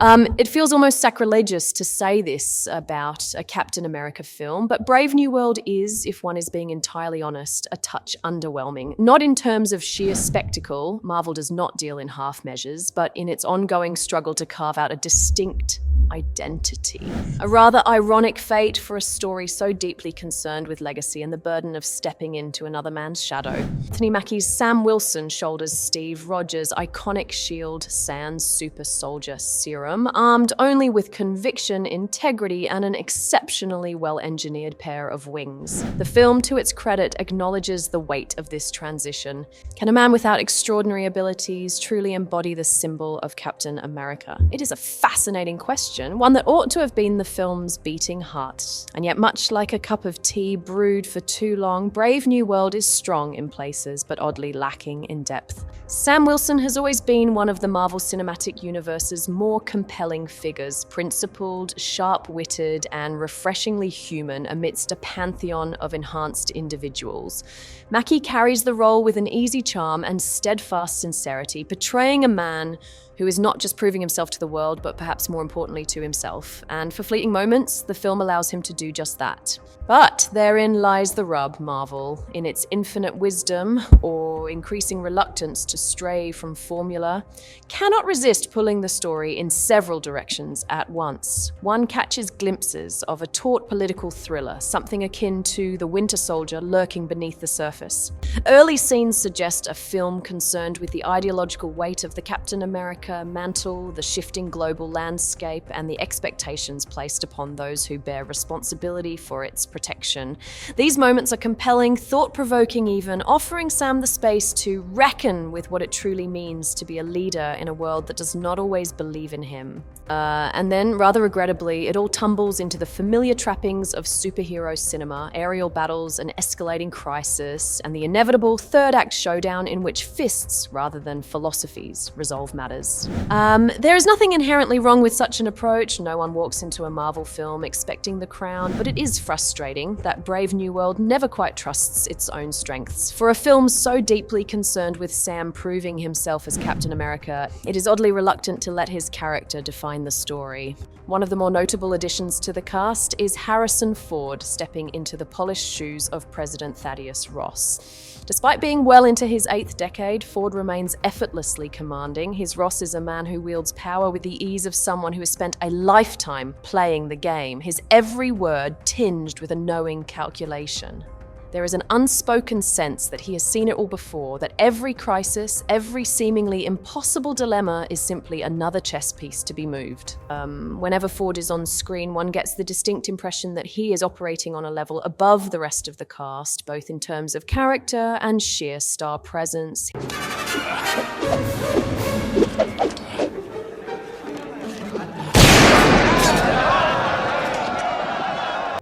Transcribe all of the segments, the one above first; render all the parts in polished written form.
It feels almost sacrilegious to say this about a Captain America film, but Brave New World is, if one is being entirely honest, a touch underwhelming. Not in terms of sheer spectacle, Marvel does not deal in half measures, but in its ongoing struggle to carve out a distinct identity. A rather ironic fate for a story so deeply concerned with legacy and the burden of stepping into another man's shadow. Anthony Mackie's Sam Wilson shoulders Steve Rogers' iconic shield sans super soldier serum, armed only with conviction, integrity, and an exceptionally well-engineered pair of wings. The film, to its credit, acknowledges the weight of this transition. Can a man without extraordinary abilities truly embody the symbol of Captain America? It is a fascinating question, one that ought to have been the film's beating heart. And yet, much like a cup of tea brewed for too long, Brave New World is strong in places, but oddly lacking in depth. Sam Wilson has always been one of the Marvel Cinematic Universe's more compelling figures, principled, sharp-witted, and refreshingly human amidst a pantheon of enhanced individuals. Mackie carries the role with an easy charm and steadfast sincerity, portraying a man who is not just proving himself to the world, but perhaps more importantly to himself. And for fleeting moments, the film allows him to do just that. But therein lies the rub, Marvel. In its infinite wisdom, or increasing reluctance to stray from formula, cannot resist pulling the story in several directions at once. One catches glimpses of a taut political thriller, something akin to The Winter Soldier lurking beneath the surface. Early scenes suggest a film concerned with the ideological weight of the Captain America mantle, the shifting global landscape, and the expectations placed upon those who bear responsibility for its protection. These moments are compelling, thought-provoking even, offering Sam the space to reckon with what it truly means to be a leader in a world that does not always believe in him. And then, rather regrettably, it all tumbles into the familiar trappings of superhero cinema, aerial battles, an escalating crisis, and the inevitable third-act showdown in which fists, rather than philosophies, resolve matters. There is nothing inherently wrong with such an approach. No one walks into a Marvel film expecting the crown, but it is frustrating that Brave New World never quite trusts its own strengths. For a film so deeply concerned with Sam proving himself as Captain America, it is oddly reluctant to let his character define the story. One of the more notable additions to the cast is Harrison Ford stepping into the polished shoes of President Thaddeus Ross. Despite being well into his 8th decade, Ford remains effortlessly commanding. His Ross is a man who wields power with the ease of someone who has spent a lifetime playing the game, his every word tinged with a knowing calculation. There is an unspoken sense that he has seen it all before, that every crisis, every seemingly impossible dilemma is simply another chess piece to be moved. Whenever Ford is on screen, one gets the distinct impression that he is operating on a level above the rest of the cast, both in terms of character and sheer star presence.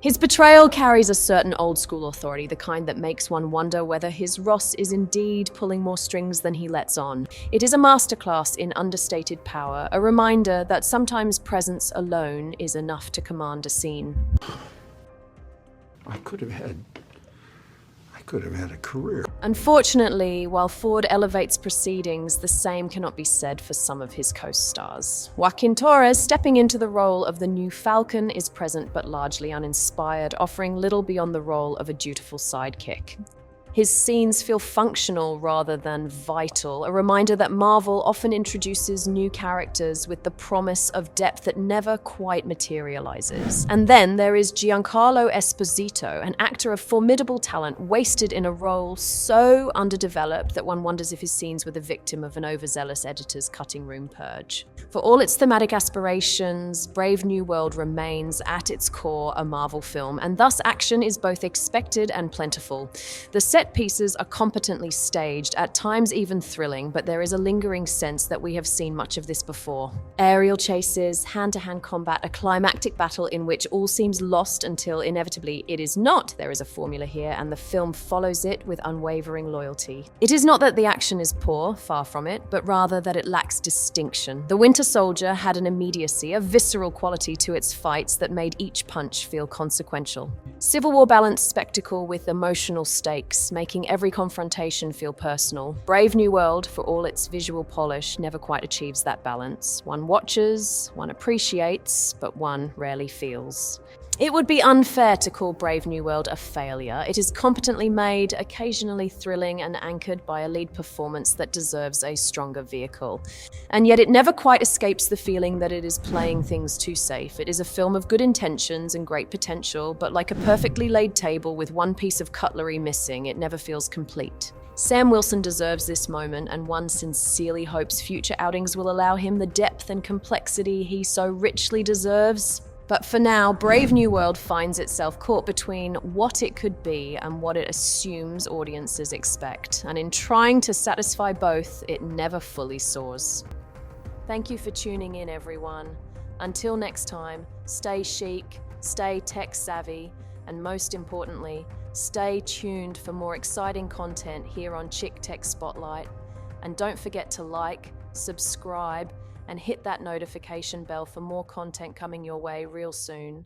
His portrayal carries a certain old-school authority, the kind that makes one wonder whether his Ross is indeed pulling more strings than he lets on. It is a masterclass in understated power, a reminder that sometimes presence alone is enough to command a scene. I could have had a career. Unfortunately, while Ford elevates proceedings, the same cannot be said for some of his co-stars. Joaquin Torres, stepping into the role of the new Falcon, is present but largely uninspired, offering little beyond the role of a dutiful sidekick. His scenes feel functional rather than vital, a reminder that Marvel often introduces new characters with the promise of depth that never quite materializes. And then there is Giancarlo Esposito, an actor of formidable talent, wasted in a role so underdeveloped that one wonders if his scenes were the victim of an overzealous editor's cutting room purge. For all its thematic aspirations, Brave New World remains, at its core, a Marvel film, and thus action is both expected and plentiful. The set pieces are competently staged, at times even thrilling, but there is a lingering sense that we have seen much of this before. Aerial chases, hand-to-hand combat, a climactic battle in which all seems lost until inevitably it is not. There is a formula here, and the film follows it with unwavering loyalty. It is not that the action is poor, far from it, but rather that it lacks distinction. The Winter Soldier had an immediacy, a visceral quality to its fights that made each punch feel consequential. Civil War balanced spectacle with emotional stakes. sides, making every confrontation feel personal. Brave New World, for all its visual polish, never quite achieves that balance. One watches, one appreciates, but one rarely feels. It would be unfair to call Brave New World a failure. It is competently made, occasionally thrilling, and anchored by a lead performance that deserves a stronger vehicle. And yet it never quite escapes the feeling that it is playing things too safe. It is a film of good intentions and great potential, but like a perfectly laid table with one piece of cutlery missing, it never feels complete. Sam Wilson deserves this moment, and one sincerely hopes future outings will allow him the depth and complexity he so richly deserves. But for now, Brave New World finds itself caught between what it could be and what it assumes audiences expect. And in trying to satisfy both, it never fully soars. Thank you for tuning in, everyone. Until next time, stay chic, stay tech savvy, and most importantly, stay tuned for more exciting content here on Chick Tech Spotlight. And don't forget to like, subscribe, and hit that notification bell for more content coming your way real soon.